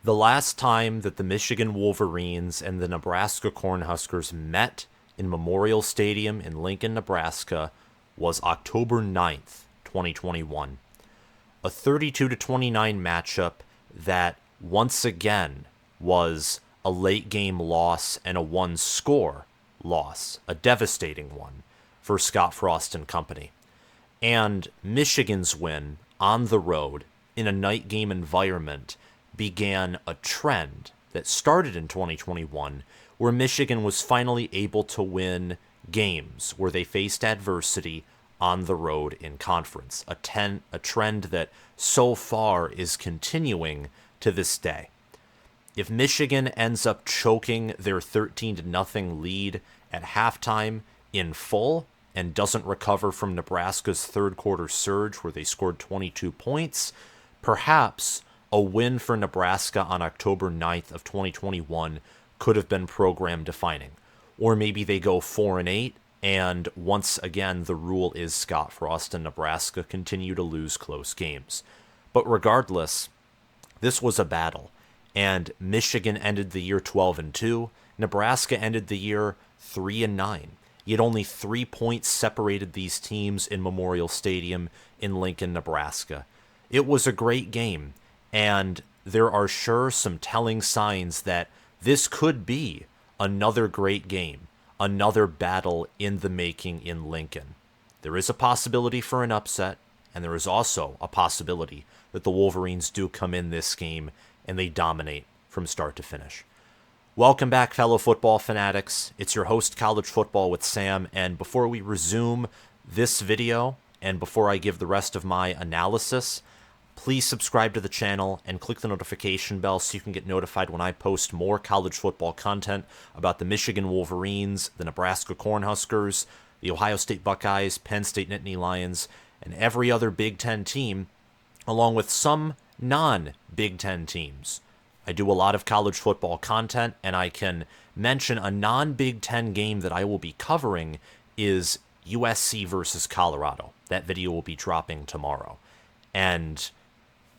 The last time that the Michigan Wolverines and the Nebraska Cornhuskers met in Memorial Stadium in Lincoln, Nebraska was October 9th, 2021. A 32-29 matchup that once again was a late game loss and a one score loss, a devastating one for Scott Frost and company. And Michigan's win on the road in a night game environment began a trend that started in 2021 where Michigan was finally able to win games where they faced adversity on the road in conference, a trend that so far is continuing to this day. If Michigan ends up choking their 13-0 lead at halftime in full and doesn't recover from Nebraska's third quarter surge where they scored 22 points, perhaps a win for Nebraska on October 9th of 2021 could have been program defining. Or maybe they go 4-8, and once again the rule is Scott Frost and Nebraska continue to lose close games. But regardless, this was a battle, and Michigan ended the year 12-2. Nebraska ended the year 3-9. Yet only 3 points separated these teams in Memorial Stadium in Lincoln, Nebraska. It was a great game, and there are sure some telling signs that this could be another great game, another battle in the making in Lincoln. There is a possibility for an upset, and there is also a possibility that the Wolverines do come in this game and they dominate from start to finish. Welcome back, fellow football fanatics. It's your host, College Football with Sam, and before we resume this video, and before I give the rest of my analysis, please subscribe to the channel and click the notification bell so you can get notified when I post more college football content about the Michigan Wolverines, the Nebraska Cornhuskers, the Ohio State Buckeyes, Penn State Nittany Lions, and every other Big Ten team, along with some non-Big Ten teams. I do a lot of college football content, and I can mention a non-Big Ten game that I will be covering is USC versus Colorado. That video will be dropping tomorrow. And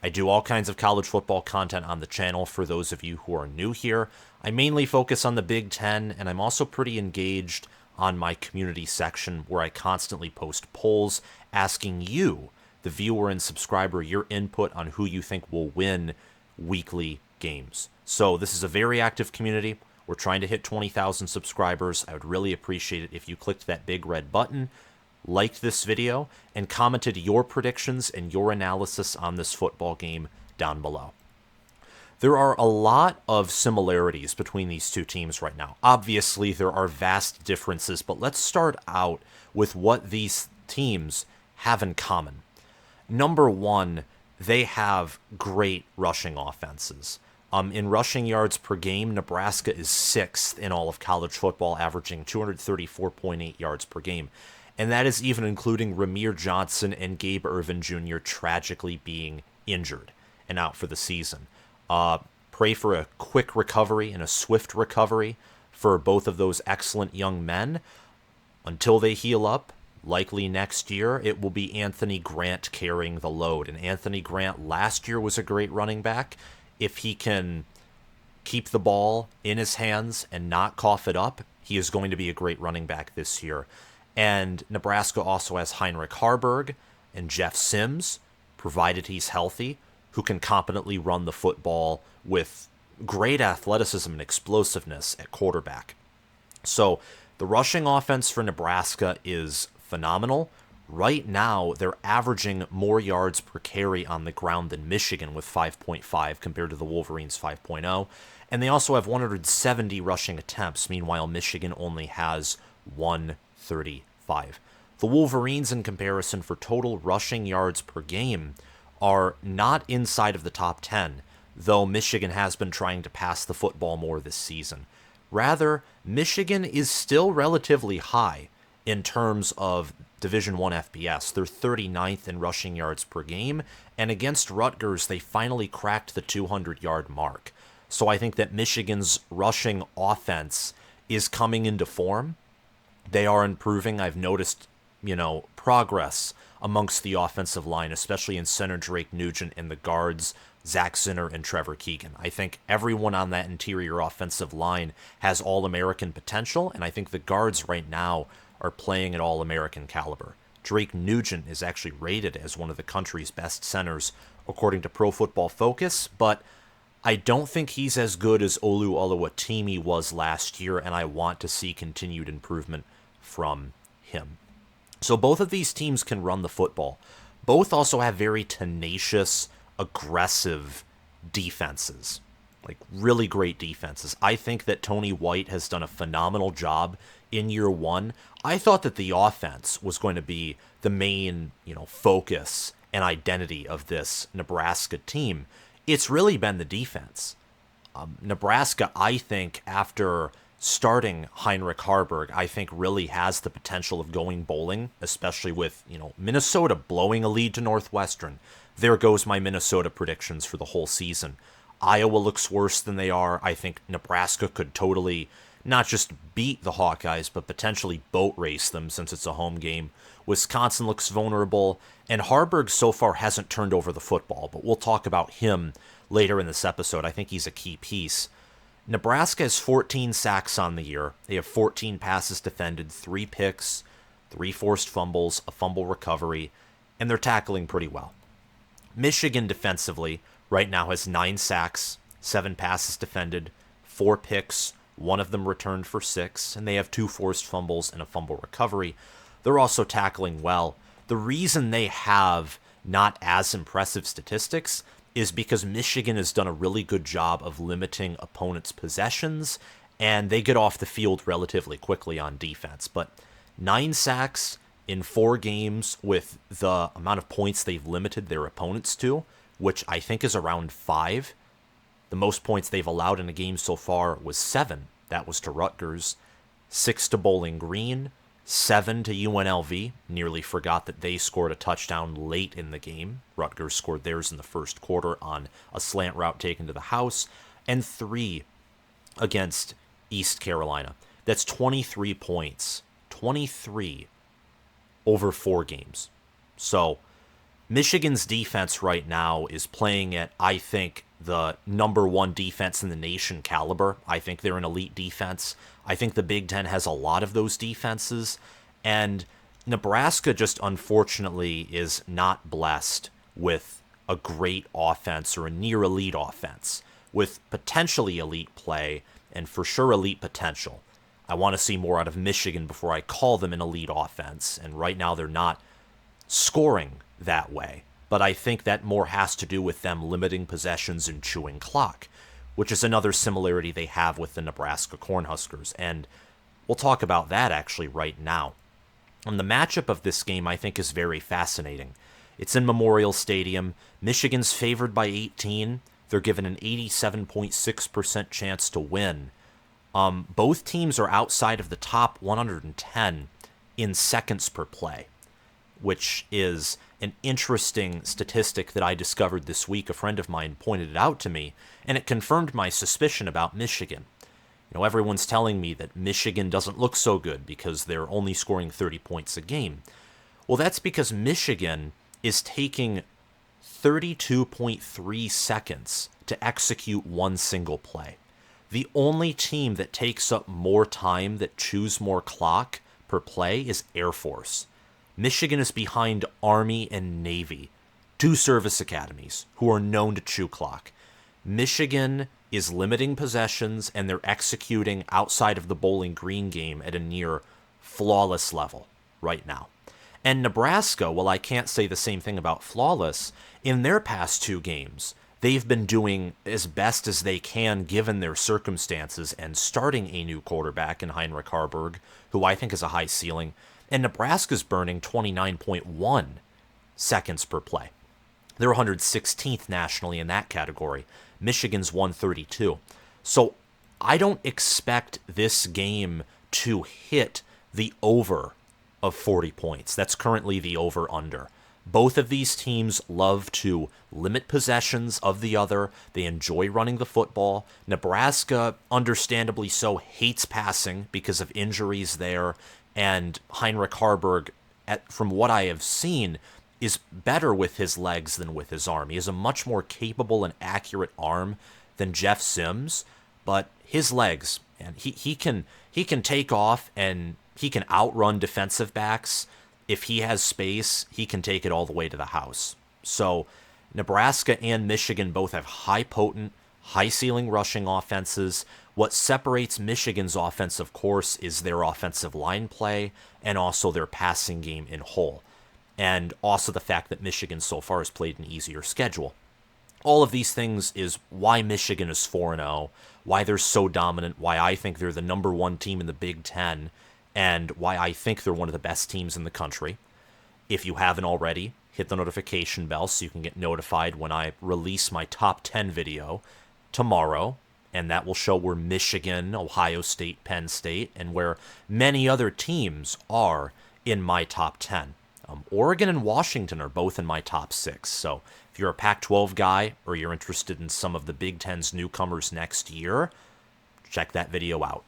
I do all kinds of college football content on the channel for those of you who are new here. I mainly focus on the Big Ten, and I'm also pretty engaged on my community section where I constantly post polls asking you, the viewer and subscriber, your input on who you think will win weekly games. So this is a very active community. We're trying to hit 20,000 subscribers. I would really appreciate it if you clicked that big red button, liked this video, and commented your predictions and your analysis on this football game down below. There are a lot of similarities between these two teams right now. Obviously, there are vast differences, but let's start out with what these teams have in common. Number one, they have great rushing offenses. In rushing yards per game, Nebraska is 6th in all of college football, averaging 234.8 yards per game. And that is even including Ramir Johnson and Gabe Ervin Jr. tragically being injured and out for the season. Pray for a quick recovery and a swift recovery for both of those excellent young men. Until they heal up, likely next year, it will be Anthony Grant carrying the load. And Anthony Grant last year was a great running back. If he can keep the ball in his hands and not cough it up, he is going to be a great running back this year. And Nebraska also has Heinrich Harbaugh and Jeff Sims, provided he's healthy, who can competently run the football with great athleticism and explosiveness at quarterback. So the rushing offense for Nebraska is phenomenal. Right now, they're averaging more yards per carry on the ground than Michigan with 5.5 compared to the Wolverines 5.0. And they also have 170 rushing attempts. Meanwhile, Michigan only has 135. The Wolverines, in comparison for total rushing yards per game, are not inside of the top 10, though Michigan has been trying to pass the football more this season. Rather, Michigan is still relatively high in terms of Division I FBS. They're 39th in rushing yards per game, and against Rutgers, they finally cracked the 200-yard mark. So I think that Michigan's rushing offense is coming into form. They are improving. I've noticed, progress amongst the offensive line, especially in center Drake Nugent and the guards, Zach Zinner and Trevor Keegan. I think everyone on that interior offensive line has All-American potential, and I think the guards right now are playing at All-American caliber. Drake Nugent is actually rated as one of the country's best centers, according to Pro Football Focus, but I don't think he's as good as Olu Oluwatimi was last year, and I want to see continued improvement from him. So both of these teams can run the football. Both also have very tenacious, aggressive defenses, like really great defenses. I think that Tony White has done a phenomenal job in year one. I thought that the offense was going to be the main, focus and identity of this Nebraska team. It's really been the defense. Nebraska, I think, after starting Heinrich Harbaugh, I think really has the potential of going bowling, especially with, Minnesota blowing a lead to Northwestern. There goes my Minnesota predictions for the whole season. Iowa looks worse than they are. I think Nebraska could totally not just beat the Hawkeyes, but potentially boat race them since it's a home game. Wisconsin looks vulnerable, and Harbaugh so far hasn't turned over the football, but we'll talk about him later in this episode. I think he's a key piece. Nebraska has 14 sacks on the year. They have 14 passes defended, 3 picks, 3 forced fumbles, a fumble recovery, and they're tackling pretty well. Michigan defensively right now has 9 sacks, 7 passes defended, 4 picks, 1 of them returned for 6, and they have 2 forced fumbles and a fumble recovery. They're also tackling well. The reason they have not as impressive statistics is because Michigan has done a really good job of limiting opponents' possessions, and they get off the field relatively quickly on defense. But 9 sacks in 4 games with the amount of points they've limited their opponents to, which I think is around 5. The most points they've allowed in a game so far was 7. That was to Rutgers. 6 to Bowling Green. 7 to UNLV. Nearly forgot that they scored a touchdown late in the game. Rutgers scored theirs in the first quarter on a slant route taken to the house. And 3 against East Carolina. That's 23 points. 23 over 4 games. So Michigan's defense right now is playing at, I think, the number 1 defense in the nation caliber. I think they're an elite defense. I think the Big Ten has a lot of those defenses. And Nebraska just unfortunately is not blessed with a great offense or a near elite offense with potentially elite play and for sure elite potential. I want to see more out of Michigan before I call them an elite offense. And right now they're not scoring that way. But I think that more has to do with them limiting possessions and chewing clock, which is another similarity they have with the Nebraska Cornhuskers. And we'll talk about that actually right now. And the matchup of this game I think is very fascinating. It's in Memorial Stadium. Michigan's favored by 18. They're given an 87.6% chance to win. Both teams are outside of the top 110 in seconds per play, which is an interesting statistic that I discovered this week. A friend of mine pointed it out to me, and it confirmed my suspicion about Michigan. Everyone's telling me that Michigan doesn't look so good because they're only scoring 30 points a game. Well, that's because Michigan is taking 32.3 seconds to execute one single play. The only team that takes up more time, that chews more clock per play, is Air Force. Michigan is behind Army and Navy, 2 service academies who are known to chew clock. Michigan is limiting possessions, and they're executing outside of the Bowling Green game at a near flawless level right now. And Nebraska, well, I can't say the same thing about flawless. In their past 2 games, they've been doing as best as they can given their circumstances and starting a new quarterback in Heinrich Harbaugh, who I think is a high ceiling. And Nebraska's burning 29.1 seconds per play. They're 116th nationally in that category. Michigan's 132. So I don't expect this game to hit the over of 40 points. That's currently the over-under. Both of these teams love to limit possessions of the other. They enjoy running the football. Nebraska, understandably so, hates passing because of injuries there. And Heinrich Harbaugh, from what I have seen, is better with his legs than with his arm. He has a much more capable and accurate arm than Jeff Sims, but his legs, and he can take off and he can outrun defensive backs. If he has space, he can take it all the way to the house. So Nebraska and Michigan both have high potent, high ceiling rushing offenses. What separates Michigan's offense, of course, is their offensive line play and also their passing game in whole. And also the fact that Michigan so far has played an easier schedule. All of these things is why Michigan is 4-0, why they're so dominant, why I think they're the number one team in the Big Ten, and why I think they're one of the best teams in the country. If you haven't already, hit the notification bell so you can get notified when I release my top 10 video tomorrow, and that will show where Michigan, Ohio State, Penn State, and where many other teams are in my top 10. Oregon and Washington are both in my top 6, so if you're a Pac-12 guy or you're interested in some of the Big Ten's newcomers next year, check that video out.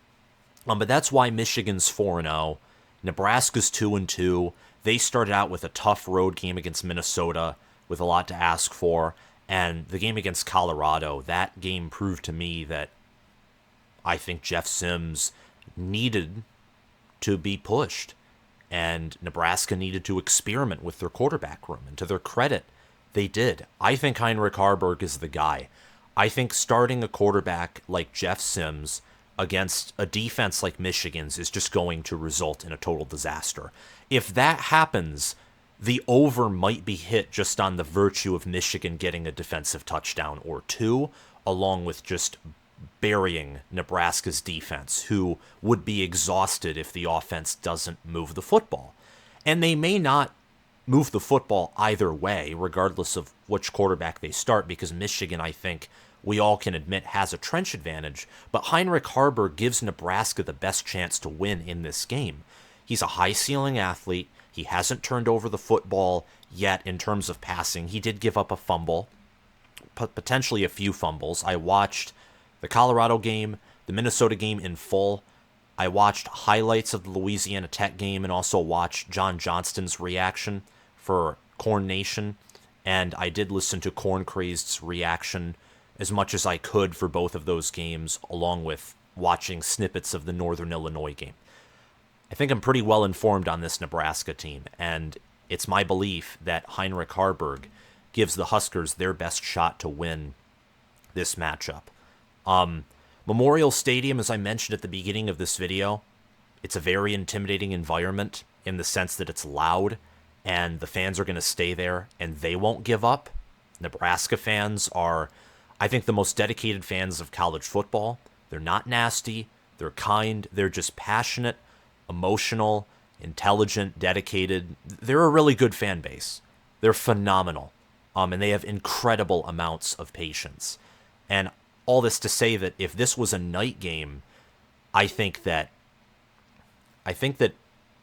But that's why Michigan's 4-0, Nebraska's 2-2. They started out with a tough road game against Minnesota with a lot to ask for, and the game against Colorado, that game proved to me that I think Jeff Sims needed to be pushed, and Nebraska needed to experiment with their quarterback room, and to their credit, they did. I think Heinrich Harbaugh is the guy. I think starting a quarterback like Jeff Sims against a defense like Michigan's is just going to result in a total disaster. If that happens, the over might be hit just on the virtue of Michigan getting a defensive touchdown or two, along with just burying Nebraska's defense, who would be exhausted if the offense doesn't move the football. And they may not move the football either way, regardless of which quarterback they start, because Michigan, I think, we all can admit, has a trench advantage, but Heinrich Harbaugh gives Nebraska the best chance to win in this game. He's a high-ceiling athlete. He hasn't turned over the football yet in terms of passing. He did give up a fumble, potentially a few fumbles. I watched the Colorado game, the Minnesota game in full. I watched highlights of the Louisiana Tech game and also watched John Johnston's reaction for Corn Nation, and I did listen to Corn Crazed's reaction as much as I could for both of those games, along with watching snippets of the Northern Illinois game. I think I'm pretty well informed on this Nebraska team, and it's my belief that Heinrich Harbaugh gives the Huskers their best shot to win this matchup. Memorial Stadium, as I mentioned at the beginning of this video, it's a very intimidating environment in the sense that it's loud, and the fans are going to stay there, and they won't give up. Nebraska fans are, I think, the most dedicated fans of college football. They're not nasty. They're kind. They're just passionate, emotional, intelligent, dedicated. They're a really good fan base. They're phenomenal. And they have incredible amounts of patience. And all this to say that if this was a night game, I think that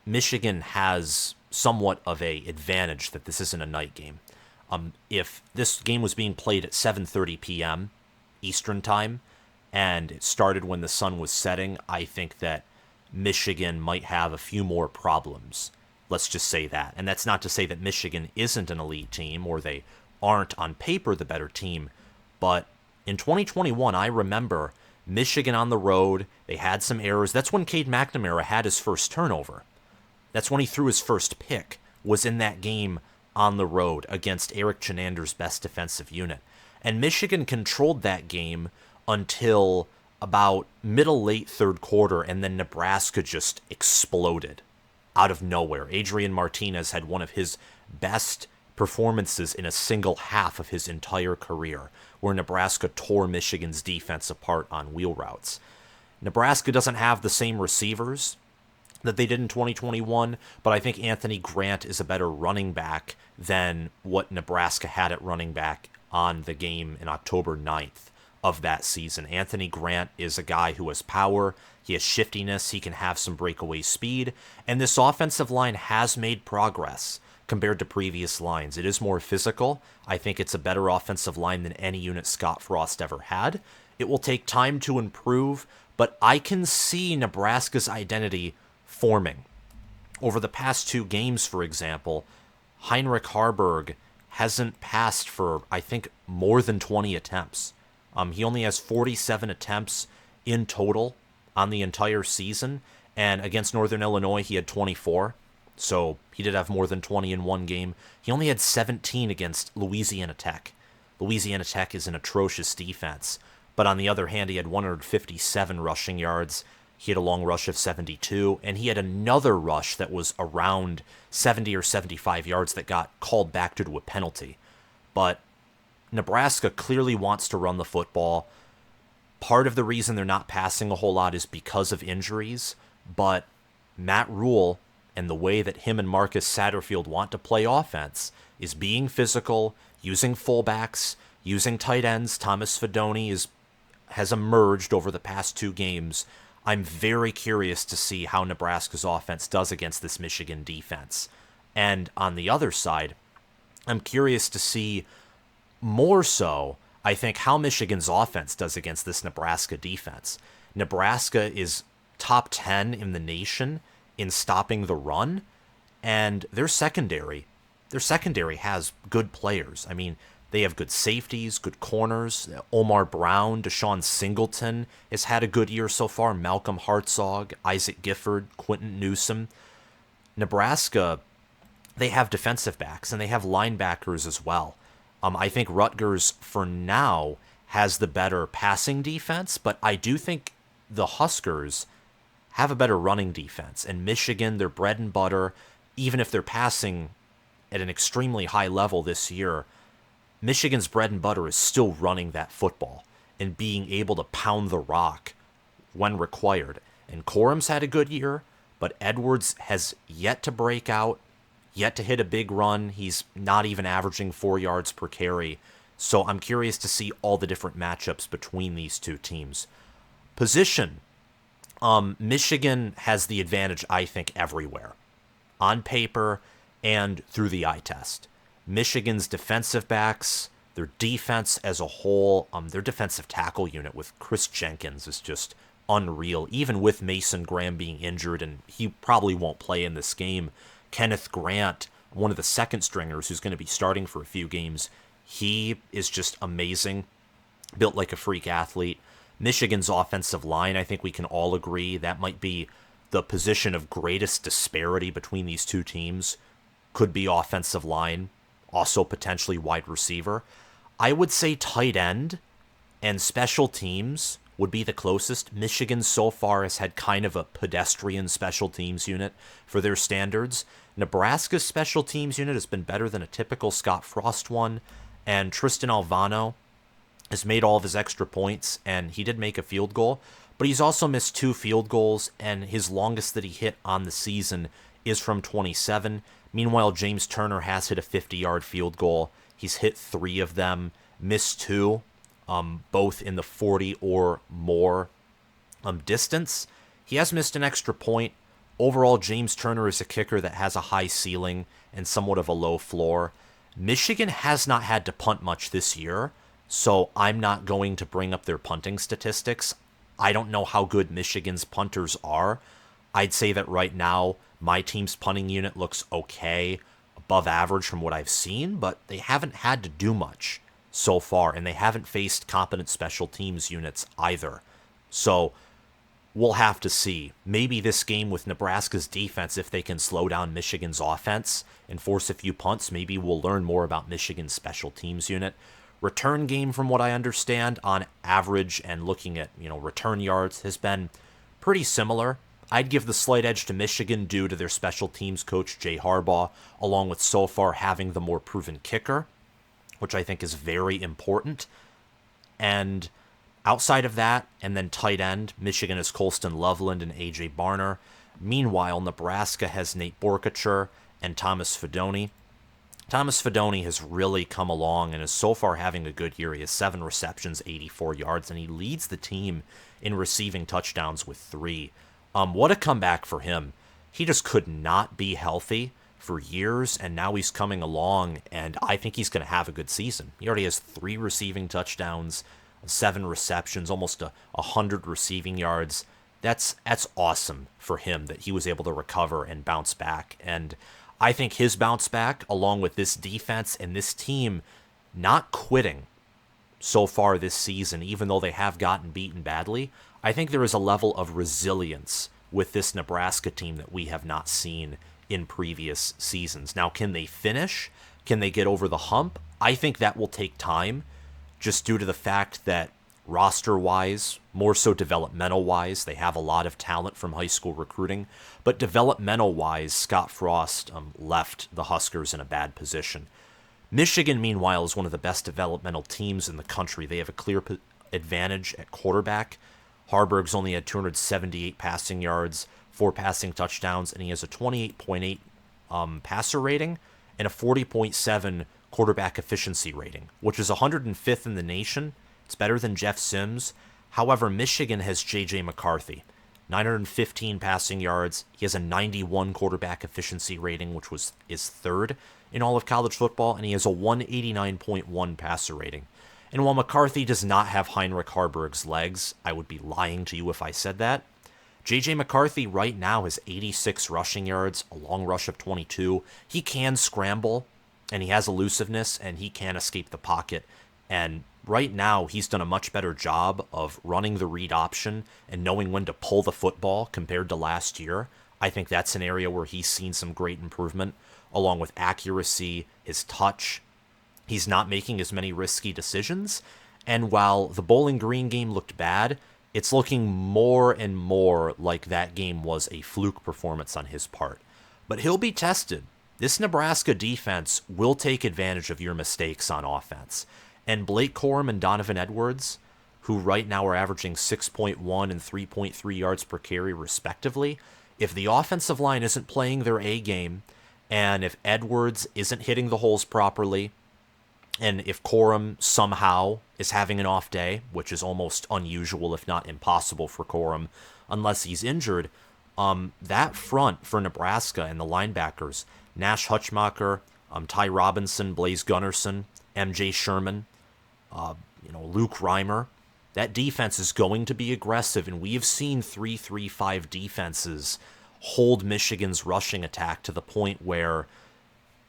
Michigan has somewhat of a advantage that this isn't a night game. If this game was being played at 7:30 p.m. Eastern time and it started when the sun was setting, I think that Michigan might have a few more problems. Let's just say that. And that's not to say that Michigan isn't an elite team or they aren't on paper the better team. But in 2021, I remember Michigan on the road. They had some errors. That's when Cade McNamara had his first turnover. That's when he threw his first pick, was in that game on the road against Eric Chenander's best defensive unit. And Michigan controlled that game until about late third quarter, and then Nebraska just exploded out of nowhere. Adrian Martinez had one of his best performances in a single half of his entire career, where Nebraska tore Michigan's defense apart on wheel routes. Nebraska doesn't have the same receivers that they did in 2021, but I think Anthony Grant is a better running back than what Nebraska had at running back on the game in October 9th of that season. Anthony Grant is a guy who has power, he has shiftiness, he can have some breakaway speed, and this offensive line has made progress compared to previous lines. It is more physical. I think it's a better offensive line than any unit Scott Frost ever had. It will take time to improve, but I can see Nebraska's identity forming. Over the past two games, for example, Heinrich Harburg hasn't passed for, I think, more than 20 attempts. He only has 47 attempts in total on the entire season, and against Northern Illinois, he had 24. So he did have more than 20 in one game. He only had 17 against Louisiana Tech. Louisiana Tech is an atrocious defense. But on the other hand, he had 157 rushing yards. He had a long rush of 72, and he had another rush that was around 70 or 75 yards that got called back due to a penalty. But Nebraska clearly wants to run the football. Part of the reason they're not passing a whole lot is because of injuries, but Matt Rule and the way that him and Marcus Satterfield want to play offense is being physical, using fullbacks, using tight ends. Thomas Fidone has emerged over the past 2 games. I'm very curious to see how Nebraska's offense does against this Michigan defense. And on the other side, I'm curious to see more so, I think, how Michigan's offense does against this Nebraska defense. Nebraska is top 10 in the nation in stopping the run, and their secondary has good players. I mean, they have good safeties, good corners. Omar Brown, Deshaun Singleton has had a good year so far. Malcolm Hartzog, Isaac Gifford, Quentin Newsom. Nebraska, they have defensive backs, and they have linebackers as well. I think Rutgers, for now, has the better passing defense, but I do think the Huskers have a better running defense. And Michigan, their bread and butter, even if they're passing at an extremely high level this year, Michigan's bread and butter is still running that football and being able to pound the rock when required. And Corum's had a good year, but Edwards has yet to break out, yet to hit a big run. He's not even averaging 4 yards per carry. So I'm curious to see all the different matchups between these two teams. Position. Michigan has the advantage, I think, everywhere. On paper and through the eye test. Michigan's defensive backs, their defense as a whole, their defensive tackle unit with Chris Jenkins is just unreal. Even with Mason Graham being injured, and he probably won't play in this game, Kenneth Grant, one of the second stringers who's going to be starting for a few games, he is just amazing, built like a freak athlete. Michigan's offensive line, I think we can all agree, that might be the position of greatest disparity between these two teams. Could be offensive line, also potentially wide receiver. I would say tight end and special teams would be the closest. Michigan so far has had kind of a pedestrian special teams unit for their standards. Nebraska's special teams unit has been better than a typical Scott Frost one, and Tristan Alvano has made all of his extra points, and he did make a field goal, but he's also missed 2 field goals, and his longest that he hit on the season is from 27. Meanwhile, James Turner has hit a 50-yard field goal. He's hit 3 of them, missed 2, both in the 40 or more distance. He has missed an extra point. Overall, James Turner is a kicker that has a high ceiling and somewhat of a low floor. Michigan has not had to punt much this year, so I'm not going to bring up their punting statistics. I don't know how good Michigan's punters are. I'd say that right now, my team's punting unit looks okay, above average from what I've seen, but they haven't had to do much so far, and they haven't faced competent special teams units either. So we'll have to see. Maybe this game with Nebraska's defense, if they can slow down Michigan's offense and force a few punts, maybe we'll learn more about Michigan's special teams unit. Return game, from what I understand, on average and looking at, return yards, has been pretty similar. I'd give the slight edge to Michigan due to their special teams coach, Jay Harbaugh, along with so far having the more proven kicker, which I think is very important. And outside of that, and then tight end, Michigan has Colston Loveland and A.J. Barner. Meanwhile, Nebraska has Nate Borkacher and Thomas Fidone. Thomas Fidone has really come along and is so far having a good year. He has 7 receptions, 84 yards, and he leads the team in receiving touchdowns with 3. What a comeback for him. He just could not be healthy for years, and now he's coming along, and I think he's going to have a good season. He already has 3 receiving touchdowns, 7 receptions, almost 100 receiving yards. That's awesome for him that he was able to recover and bounce back, and I think his bounce back, along with this defense and this team not quitting so far this season, even though they have gotten beaten badly, I think there is a level of resilience with this Nebraska team that we have not seen in previous seasons. Now, can they finish? Can they get over the hump? I think that will take time, just due to the fact that roster-wise, more so developmental-wise, they have a lot of talent from high school recruiting, but developmental-wise, Scott Frost left the Huskers in a bad position. Michigan, meanwhile, is one of the best developmental teams in the country. They have a clear advantage at quarterback. Harbaugh only had 278 passing yards, 4 passing touchdowns, and he has a 28.8 passer rating and a 40.7 quarterback efficiency rating, which is 105th in the nation. It's better than Jeff Sims. However, Michigan has J.J. McCarthy, 915 passing yards. He has a 91 quarterback efficiency rating, which is third in all of college football, and he has a 189.1 passer rating. And while McCarthy does not have Heinrich Haarberg's legs, I would be lying to you if I said that. J.J. McCarthy right now has 86 rushing yards, a long rush of 22. He can scramble, and he has elusiveness, and he can escape the pocket. And right now, he's done a much better job of running the read option and knowing when to pull the football compared to last year. I think that's an area where he's seen some great improvement, along with accuracy, his touch. He's not making as many risky decisions. And while the Bowling Green game looked bad, it's looking more and more like that game was a fluke performance on his part. But he'll be tested. This Nebraska defense will take advantage of your mistakes on offense. And Blake Corum and Donovan Edwards, who right now are averaging 6.1 and 3.3 yards per carry respectively, if the offensive line isn't playing their A game, and if Edwards isn't hitting the holes properly, and if Corum somehow is having an off day, which is almost unusual if not impossible for Corum unless he's injured, that front for Nebraska and the linebackers, Nash Hutchmacher, Ty Robinson, Blaze Gunnerson, MJ Sherman, Luke Reimer, that defense is going to be aggressive, and we have seen 3-3-5 defenses hold Michigan's rushing attack to the point where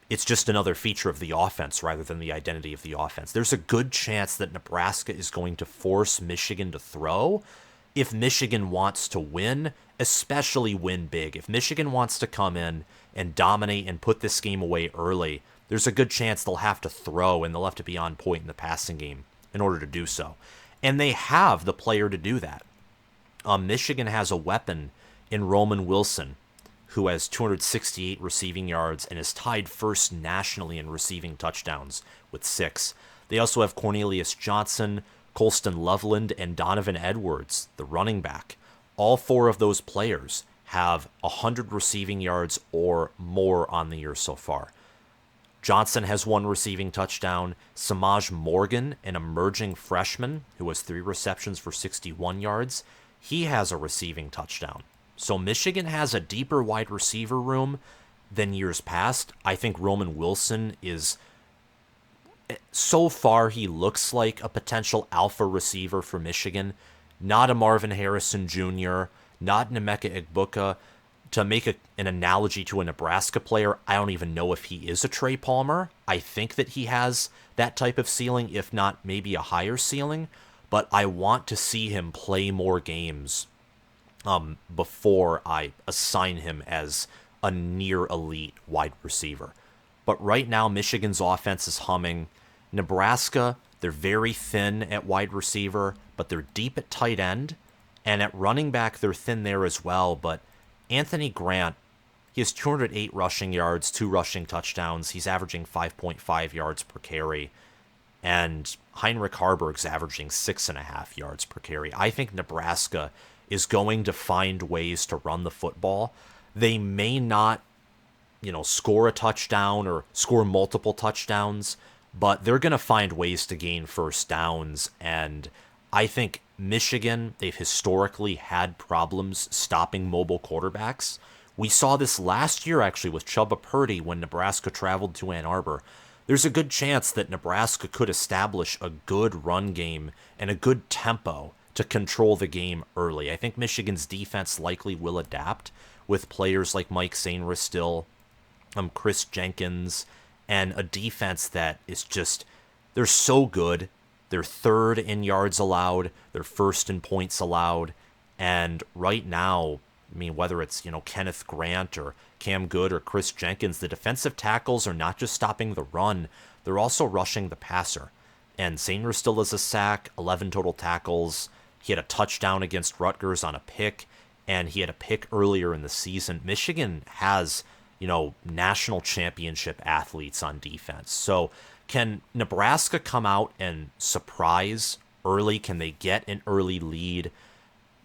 it's just another feature of the offense rather than the identity of the offense. There's a good chance that Nebraska is going to force Michigan to throw if Michigan wants to win, especially win big. If Michigan wants to come in and dominate and put this game away early, there's a good chance they'll have to throw and they'll have to be on point in the passing game in order to do so. And they have the player to do that. Michigan has a weapon in Roman Wilson, who has 268 receiving yards and is tied first nationally in receiving touchdowns with 6. They also have Cornelius Johnson, Colston Loveland, and Donovan Edwards, the running back. All 4 of those players have 100 receiving yards or more on the year so far. Johnson has 1 receiving touchdown. Samaj Morgan, an emerging freshman who has 3 receptions for 61 yards, he has a receiving touchdown. So Michigan has a deeper wide receiver room than years past. I think Roman Wilson is, so far he looks like a potential alpha receiver for Michigan. Not a Marvin Harrison Jr., not Emeka Egbuka. To make an analogy to a Nebraska player, I don't even know if he is a Trey Palmer. I think that he has that type of ceiling, if not maybe a higher ceiling. But I want to see him play more games before I assign him as a near elite wide receiver. But right now, Michigan's offense is humming. Nebraska, they're very thin at wide receiver, but they're deep at tight end. And at running back, they're thin there as well. But Anthony Grant, he has 208 rushing yards, 2 rushing touchdowns. He's averaging 5.5 yards per carry. And Heinrich Haarberg's averaging 6.5 yards per carry. I think Nebraska is going to find ways to run the football. They may not, score a touchdown or score multiple touchdowns, but they're going to find ways to gain first downs. And I think Michigan, they've historically had problems stopping mobile quarterbacks. We saw this last year, actually, with Chubba Purdy when Nebraska traveled to Ann Arbor. There's a good chance that Nebraska could establish a good run game and a good tempo to control the game early. I think Michigan's defense likely will adapt with players like Mike Sainristil, Chris Jenkins, and a defense that is just, they're so good. They're third in yards allowed. They're first in points allowed. And right now, I mean, whether it's, Kenneth Grant or Cam Good or Chris Jenkins, the defensive tackles are not just stopping the run, they're also rushing the passer. And Sainer still has a sack, 11 total tackles. He had a touchdown against Rutgers on a pick, and he had a pick earlier in the season. Michigan has, national championship athletes on defense. So can Nebraska come out and surprise early? Can they get an early lead?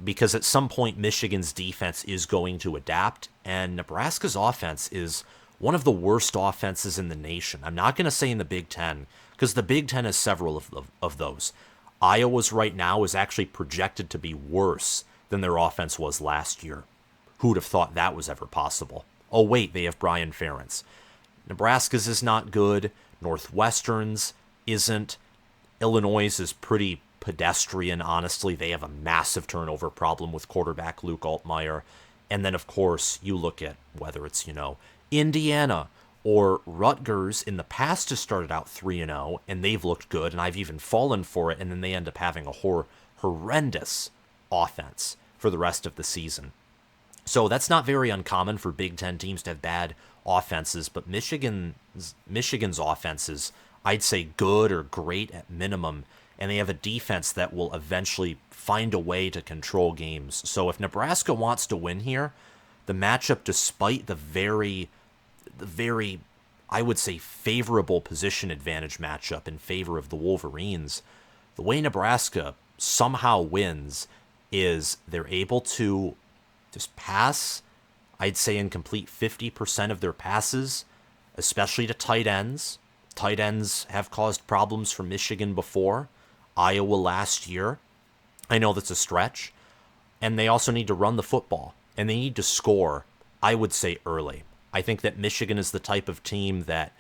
Because at some point, Michigan's defense is going to adapt, and Nebraska's offense is one of the worst offenses in the nation. I'm not going to say in the Big Ten, because the Big Ten has several of those. Iowa's right now is actually projected to be worse than their offense was last year. Who would have thought that was ever possible? Oh, wait, they have Brian Ferentz. Nebraska's is not good. Northwestern's isn't. Illinois' is pretty pedestrian, honestly. They have a massive turnover problem with quarterback Luke Altmaier. And then, of course, you look at whether it's, Indiana or Rutgers in the past has started out 3-0, and they've looked good, and I've even fallen for it, and then they end up having a horrendous offense for the rest of the season. So that's not very uncommon for Big Ten teams to have bad offenses, but Michigan's offense is, I'd say, good or great at minimum, and they have a defense that will eventually find a way to control games. So if Nebraska wants to win here, the matchup, despite the very, I would say, favorable position advantage matchup in favor of the Wolverines, the way Nebraska somehow wins is they're able to just pass, I'd say, and complete 50% of their passes, especially to tight ends. Tight ends have caused problems for Michigan before. Iowa last year. I know that's a stretch. And they also need to run the football. And they need to score, I would say, early. I think that Michigan is the type of team that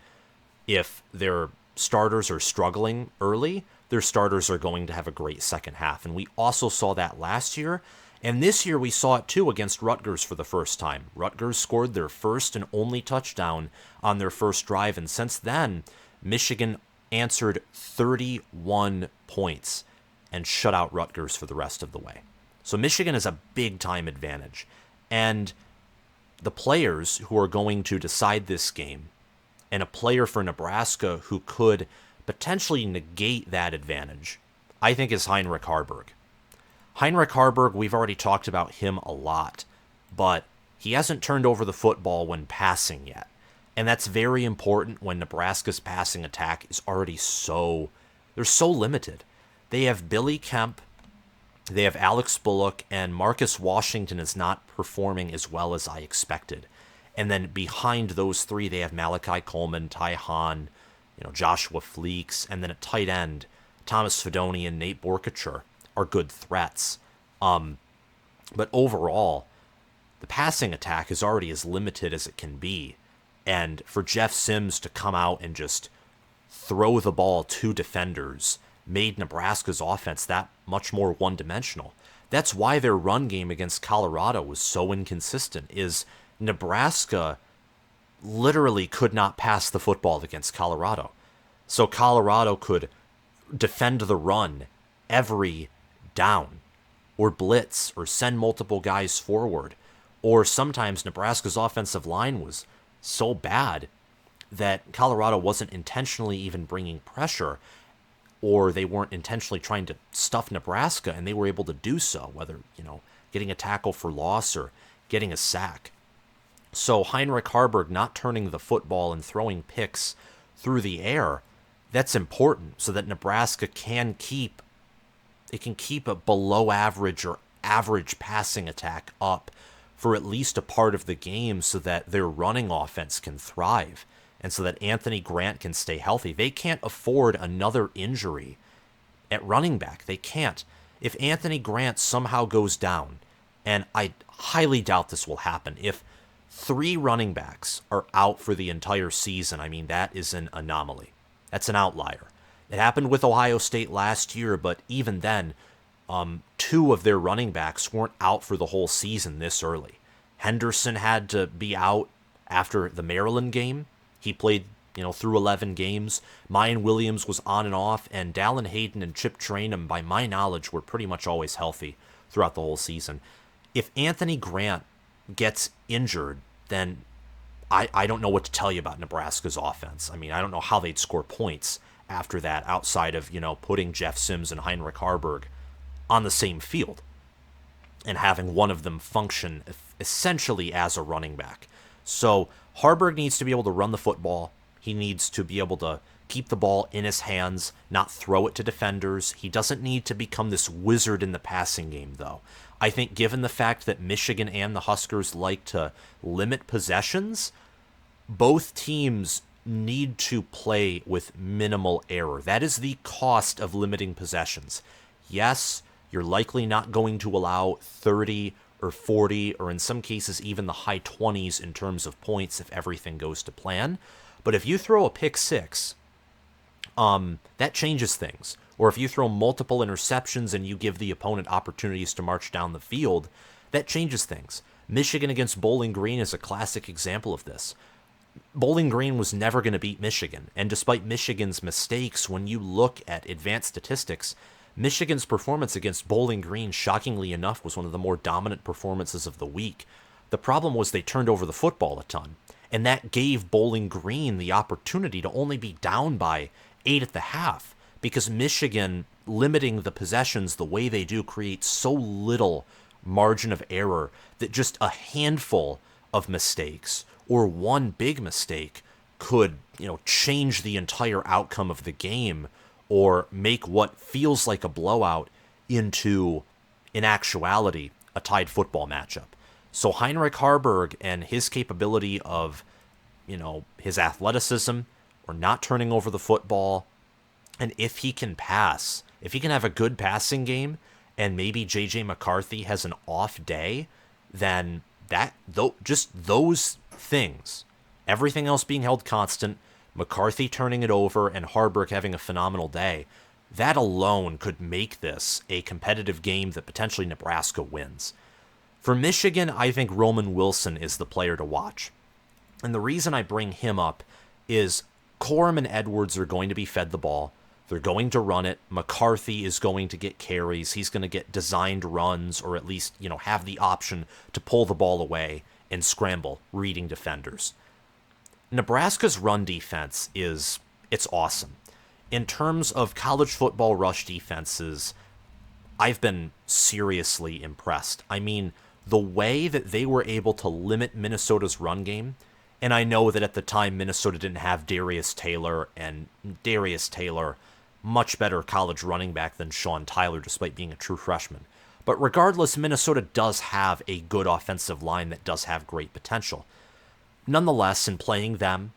if their starters are struggling early, their starters are going to have a great second half. And we also saw that last year. And this year we saw it too against Rutgers for the first time. Rutgers scored their first and only touchdown on their first drive. And since then, Michigan answered 31 points and shut out Rutgers for the rest of the way. So Michigan has a big-time advantage. And the players who are going to decide this game, and a player for Nebraska who could potentially negate that advantage, I think is Heinrich Harbaugh. Heinrich Harbaugh, we've already talked about him a lot, but he hasn't turned over the football when passing yet. And that's very important when Nebraska's passing attack is already they're so limited. They have Billy Kemp, they have Alex Bullock, and Marcus Washington is not performing as well as I expected. And then behind those three, they have Malachi Coleman, Ty Hahn, Joshua Fleeks, and then at tight end, Thomas Fidone and Nate Borkacher are good threats. But overall, the passing attack is already as limited as it can be. And for Jeff Sims to come out and just throw the ball to defenders made Nebraska's offense that much more one-dimensional. That's why their run game against Colorado was so inconsistent, is Nebraska literally could not pass the football against Colorado. So Colorado could defend the run every down, or blitz, or send multiple guys forward. Or sometimes Nebraska's offensive line was so bad that Colorado wasn't intentionally even bringing pressure, or they weren't intentionally trying to stuff Nebraska, and they were able to do so, whether, getting a tackle for loss or getting a sack. So Heinrich Harbaugh not turning the football and throwing picks through the air, that's important so that Nebraska can keep a below average or average passing attack up for at least a part of the game so that their running offense can thrive and so that Anthony Grant can stay healthy. They can't afford another injury at running back. They can't. If Anthony Grant somehow goes down, and I highly doubt this will happen, if 3 running backs are out for the entire season, I mean, that is an anomaly. That's an outlier. It happened with Ohio State last year, but even then, 2 of their running backs weren't out for the whole season this early. Henderson had to be out after the Maryland game. He played, through 11 games. Mayan Williams was on and off, and Dallin Hayden and Chip Trainum, by my knowledge, were pretty much always healthy throughout the whole season. If Anthony Grant gets injured, then I don't know what to tell you about Nebraska's offense. I mean, I don't know how they'd score points after that outside of, putting Jeff Sims and Heinrich Harburg on the same field and having one of them function essentially as a running back. So Harburg needs to be able to run the football. He needs to be able to keep the ball in his hands, not throw it to defenders. He doesn't need to become this wizard in the passing game, though. I think given the fact that Michigan and the Huskers like to limit possessions, both teams need to play with minimal error. That is the cost of limiting possessions. Yes, you're likely not going to allow 30 or 40, or in some cases even the high 20s in terms of points if everything goes to plan. But if you throw a pick six, that changes things. Or if you throw multiple interceptions and you give the opponent opportunities to march down the field, that changes things. Michigan against Bowling Green is a classic example of this. Bowling Green was never going to beat Michigan, and despite Michigan's mistakes, when you look at advanced statistics, Michigan's performance against Bowling Green, shockingly enough, was one of the more dominant performances of the week. The problem was they turned over the football a ton, and that gave Bowling Green the opportunity to only be down by 8 at the half, because Michigan, limiting the possessions the way they do, creates so little margin of error that just a handful of mistakes or one big mistake could, change the entire outcome of the game or make what feels like a blowout into, in actuality, a tied football matchup. So Heinrich Harburg and his capability of, his athleticism or not turning over the football, and if he can pass, if he can have a good passing game and maybe J.J. McCarthy has an off day, then just those things, everything else being held constant, McCarthy turning it over and Harburg having a phenomenal day, that alone could make this a competitive game that potentially Nebraska wins. For Michigan, I think Roman Wilson is the player to watch. And the reason I bring him up is Corum and Edwards are going to be fed the ball. They're going to run it. McCarthy is going to get carries. He's going to get designed runs, or at least, have the option to pull the ball away and scramble, reading defenders. Nebraska's run defense it's awesome. In terms of college football rush defenses, I've been seriously impressed. I mean, the way that they were able to limit Minnesota's run game, and I know that at the time Minnesota didn't have Darius Taylor, and Darius Taylor, much better college running back than Sean Tyler, despite being a true freshman. But regardless, Minnesota does have a good offensive line that does have great potential. Nonetheless, in playing them,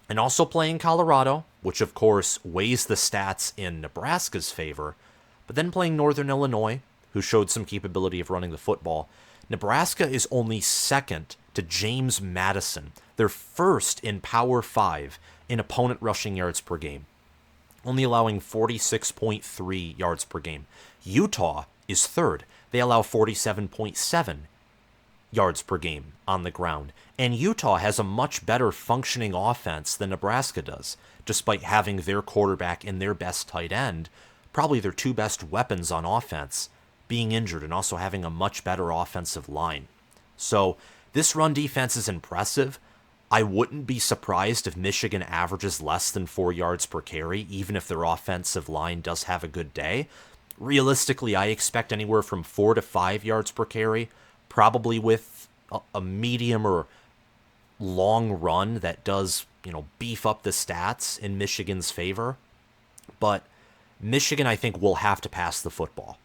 and also playing Colorado, which of course weighs the stats in Nebraska's favor, but then playing Northern Illinois, who showed some capability of running the football, Nebraska is only second to James Madison. They're first in Power 5 in opponent rushing yards per game, only allowing 46.3 yards per game. Utah is third. They allow 47.7 yards per game on the ground. And Utah has a much better functioning offense than Nebraska does, despite having their quarterback and their best tight end, probably their two best weapons on offense, being injured and also having a much better offensive line. So this run defense is impressive. I wouldn't be surprised if Michigan averages less than 4 yards per carry, even if their offensive line does have a good day. Realistically, I expect anywhere from 4 to 5 yards per carry, probably with a medium or long run that does, beef up the stats in Michigan's favor. But Michigan, I think, will have to pass the football.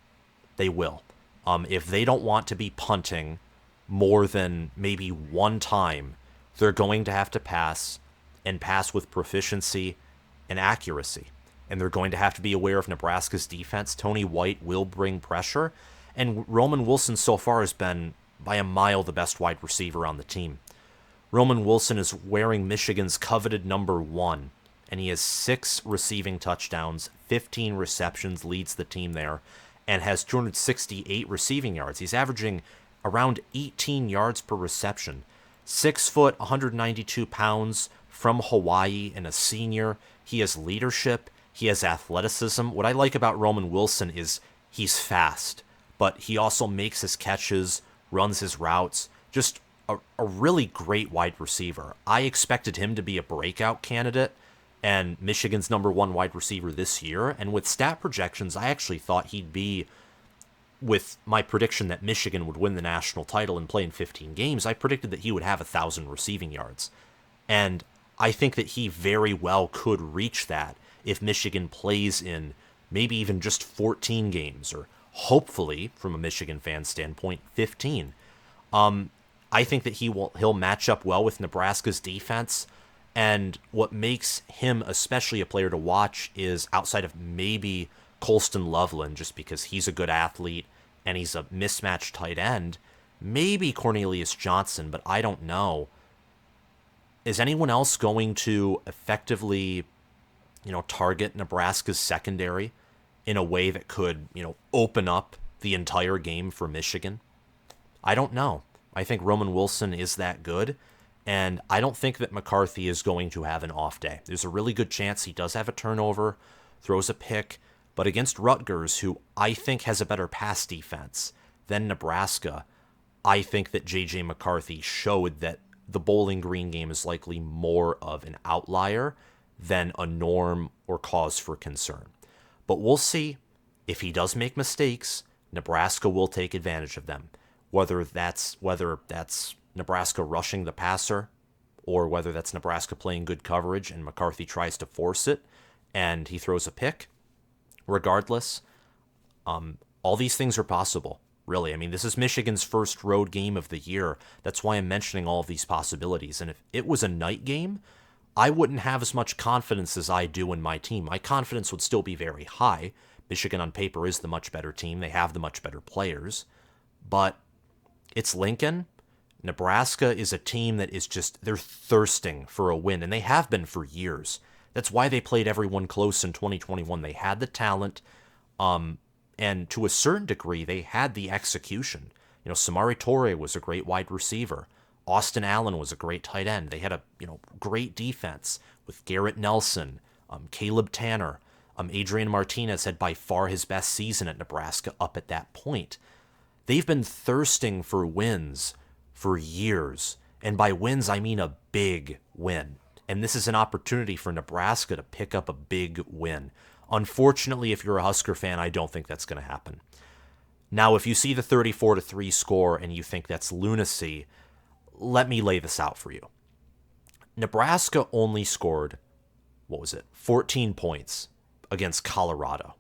They will. If they don't want to be punting more than maybe one time, they're going to have to pass, and pass with proficiency and accuracy. And they're going to have to be aware of Nebraska's defense. Tony White will bring pressure, and Roman Wilson so far has been, by a mile, the best wide receiver on the team. Roman Wilson is wearing Michigan's coveted number 1, and he has 6 receiving touchdowns, 15 receptions, leads the team there, and has 268 receiving yards. He's averaging around 18 yards per reception. 6 foot, 192 pounds, from Hawaii, and a senior. He has leadership. He has athleticism. What I like about Roman Wilson is he's fast, but he also makes his catches, runs his routes. Just a really great wide receiver. I expected him to be a breakout candidate and Michigan's #1 wide receiver this year. And with stat projections, I actually thought he'd be, with my prediction that Michigan would win the national title and play in 15 games, I predicted that he would have 1,000 receiving yards. And I think that he very well could reach that if Michigan plays in maybe even just 14 games, or hopefully, from a Michigan fan standpoint, 15. I think that he'll match up well with Nebraska's defense. And what makes him especially a player to watch is, outside of maybe Colston Loveland, just because he's a good athlete and he's a mismatched tight end, maybe Cornelius Johnson, but I don't know. Is anyone else going to effectively, target Nebraska's secondary in a way that could, open up the entire game for Michigan? I don't know. I think Roman Wilson is that good, and I don't think that McCarthy is going to have an off day. There's a really good chance he does have a turnover, throws a pick, but against Rutgers, who I think has a better pass defense than Nebraska, I think that J.J. McCarthy showed that the Bowling Green game is likely more of an outlier than a norm or cause for concern. But we'll see. If he does make mistakes, Nebraska will take advantage of them. Whether that's Nebraska rushing the passer, or whether that's Nebraska playing good coverage and McCarthy tries to force it and he throws a pick. Regardless, all these things are possible, really. I mean, this is Michigan's first road game of the year. That's why I'm mentioning all of these possibilities. And if it was a night game, I wouldn't have as much confidence as I do in my team. My confidence would still be very high. Michigan on paper is the much better team. They have the much better players. But it's Lincoln. Nebraska is a team that is they're thirsting for a win, and they have been for years. That's why they played everyone close in 2021. They had the talent, and to a certain degree, they had the execution. Samari Torre was a great wide receiver. Austin Allen was a great tight end. They had a great defense with Garrett Nelson, Caleb Tanner. Adrian Martinez had by far his best season at Nebraska up at that point. They've been thirsting for wins for years. And by wins, I mean a big win. And this is an opportunity for Nebraska to pick up a big win. Unfortunately, if you're a Husker fan, I don't think that's going to happen. Now, if you see the 34-3 score and you think that's lunacy, let me lay this out for you. Nebraska only scored, 14 points against Colorado.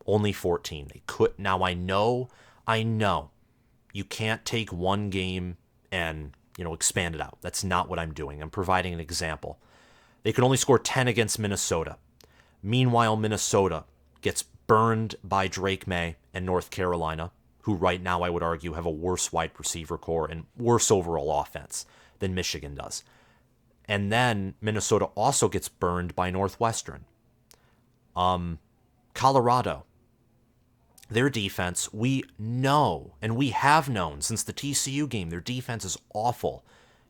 Only 14. They could. Now, I know you can't take one game and, expand it out. That's not what I'm doing. I'm providing an example. They could only score 10 against Minnesota. Meanwhile, Minnesota gets burned by Drake May and North Carolina, who right now I would argue have a worse wide receiver core and worse overall offense than Michigan does. And then Minnesota also gets burned by Northwestern. Colorado, their defense, we know, and we have known since the TCU game, their defense is awful.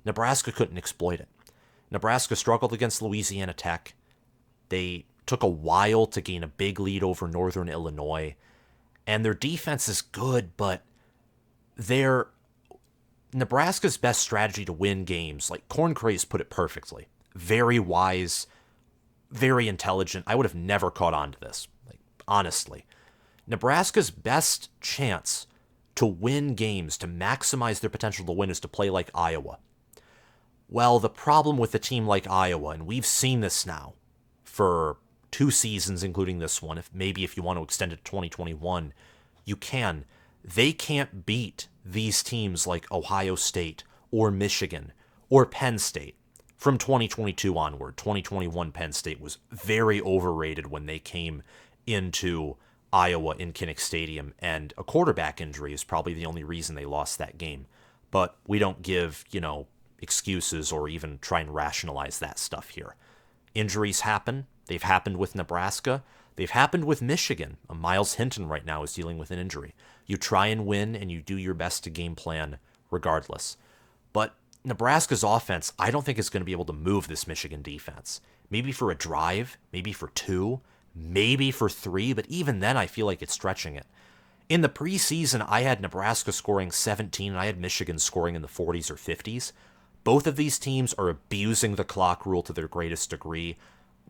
Nebraska couldn't exploit it. Nebraska struggled against Louisiana Tech. They took a while to gain a big lead over Northern Illinois. And their defense is good, but Nebraska's best strategy to win games, like Corn Craze put it perfectly. Very wise, very intelligent. I would have never caught on to this, honestly. Nebraska's best chance to win games, to maximize their potential to win, is to play like Iowa. Well, the problem with a team like Iowa, and we've seen this now for 2 seasons, including this one, if you want to extend it to 2021, you can. They can't beat these teams like Ohio State or Michigan or Penn State from 2022 onward. 2021 Penn State was very overrated when they came into Iowa in Kinnick Stadium, and a quarterback injury is probably the only reason they lost that game. But we don't give, excuses or even try and rationalize that stuff here. Injuries happen. They've happened with Nebraska. They've happened with Michigan. Miles Hinton right now is dealing with an injury. You try and win, and you do your best to game plan regardless. But Nebraska's offense, I don't think is going to be able to move this Michigan defense. Maybe for a drive, maybe for two, maybe for three, but even then I feel like it's stretching it. In the preseason, I had Nebraska scoring 17, and I had Michigan scoring in the 40s or 50s. Both of these teams are abusing the clock rule to their greatest degree.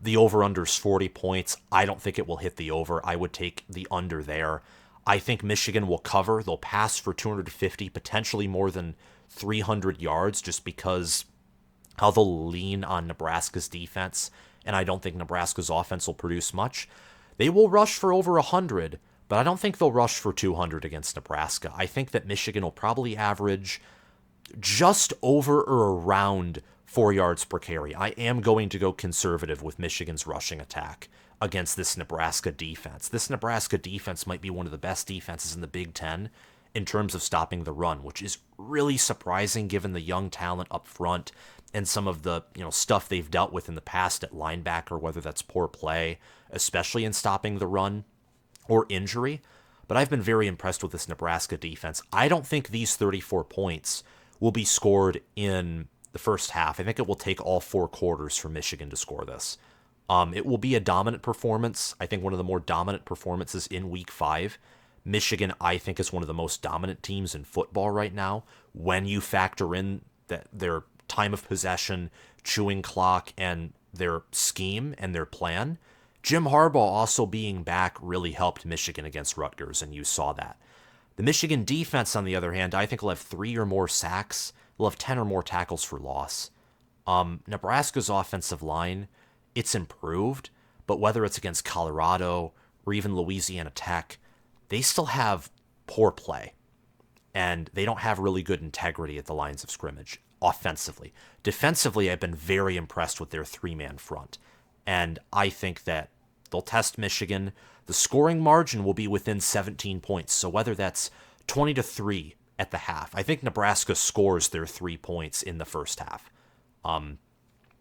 The over-under's 40 points. I don't think it will hit the over. I would take the under there. I think Michigan will cover. They'll pass for 250, potentially more than 300 yards, just because how they'll lean on Nebraska's defense, and I don't think Nebraska's offense will produce much. They will rush for over 100, but I don't think they'll rush for 200 against Nebraska. I think that Michigan will probably average just over or around 4 yards per carry. I am going to go conservative with Michigan's rushing attack against this Nebraska defense. This Nebraska defense might be one of the best defenses in the Big Ten in terms of stopping the run, which is really surprising given the young talent up front and some of the stuff they've dealt with in the past at linebacker, whether that's poor play, especially in stopping the run, or injury. But I've been very impressed with this Nebraska defense. I don't think these 34 points will be scored in the first half. I think it will take all 4 quarters for Michigan to score this. It will be a dominant performance. I think one of the more dominant performances in Week 5. Michigan, I think, is one of the most dominant teams in football right now when you factor in that their time of possession, chewing clock, and their scheme and their plan. Jim Harbaugh also being back really helped Michigan against Rutgers, and you saw that. The Michigan defense, on the other hand, I think will have 3 or more sacks. They'll have 10 or more tackles for loss. Nebraska's offensive line, it's improved, but whether it's against Colorado or even Louisiana Tech, they still have poor play, and they don't have really good integrity at the lines of scrimmage offensively. Defensively, I've been very impressed with their 3-man front, and I think that they'll test Michigan. The scoring margin will be within 17 points, so whether that's 20-3 at the half, I think Nebraska scores their 3 points in the first half.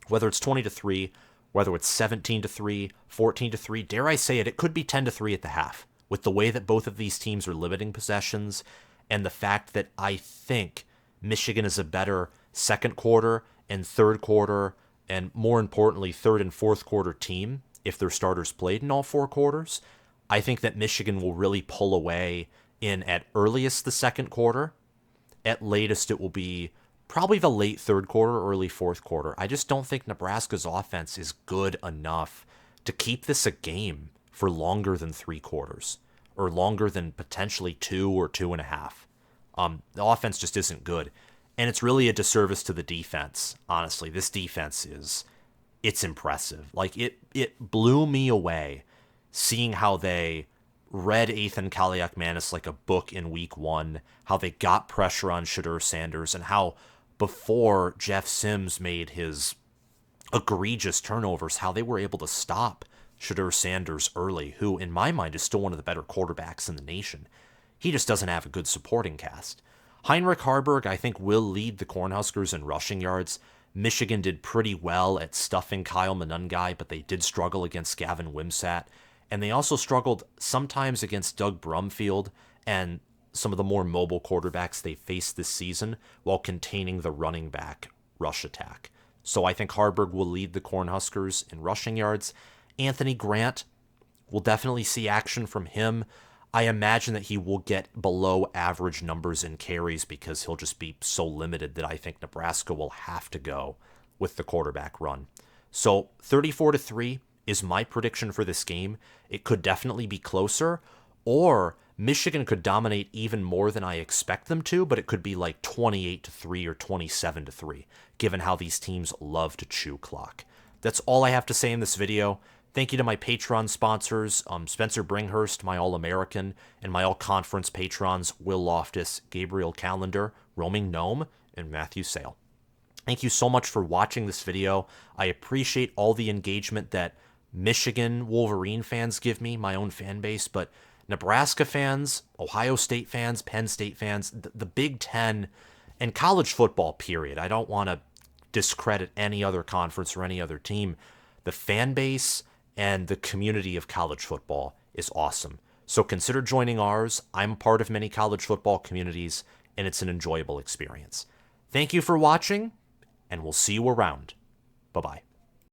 Whether it's 20-3, whether it's 17-3, 14-3, dare I say it, it could be 10-3 at the half, with the way that both of these teams are limiting possessions and the fact that I think Michigan is a better second quarter and third quarter, and more importantly, third and fourth quarter team if their starters played in all 4 quarters. I think that Michigan will really pull away in at earliest the second quarter. At latest, it will be probably the late third quarter, early fourth quarter. I just don't think Nebraska's offense is good enough to keep this a game for longer than 3 quarters, or longer than potentially 2 or 2.5. The offense just isn't good. And it's really a disservice to the defense, honestly. This defense it's impressive. Like, it blew me away seeing how they read Ethan Kaliakmanis like a book in Week 1, how they got pressure on Shedeur Sanders, and how before Jeff Sims made his egregious turnovers, how they were able to stop Shedeur Sanders early, who in my mind is still one of the better quarterbacks in the nation. He just doesn't have a good supporting cast. Heinrich Haarberg, I think, will lead the Cornhuskers in rushing yards. Michigan did pretty well at stuffing Kyle Monangai, but they did struggle against Gavin Wimsatt. And they also struggled sometimes against Doug Brumfield and some of the more mobile quarterbacks they faced this season while containing the running back rush attack. So I think Haarberg will lead the Cornhuskers in rushing yards. Anthony Grant, will definitely see action from him. I imagine that he will get below average numbers in carries because he'll just be so limited that I think Nebraska will have to go with the quarterback run. So 34-3 is my prediction for this game. It could definitely be closer, or Michigan could dominate even more than I expect them to, but it could be like 28-3 or 27-3, given how these teams love to chew clock. That's all I have to say in this video. Thank you to my Patreon sponsors, Spencer Bringhurst, my All-American, and my All-Conference patrons, Will Loftus, Gabriel Callender, Roaming Gnome, and Matthew Sale. Thank you so much for watching this video. I appreciate all the engagement that Michigan Wolverine fans give me, my own fan base, but Nebraska fans, Ohio State fans, Penn State fans, the Big Ten, and college football, period. I don't want to discredit any other conference or any other team. The fan base and the community of college football is awesome. So consider joining ours. I'm a part of many college football communities, and it's an enjoyable experience. Thank you for watching, and we'll see you around. Bye-bye.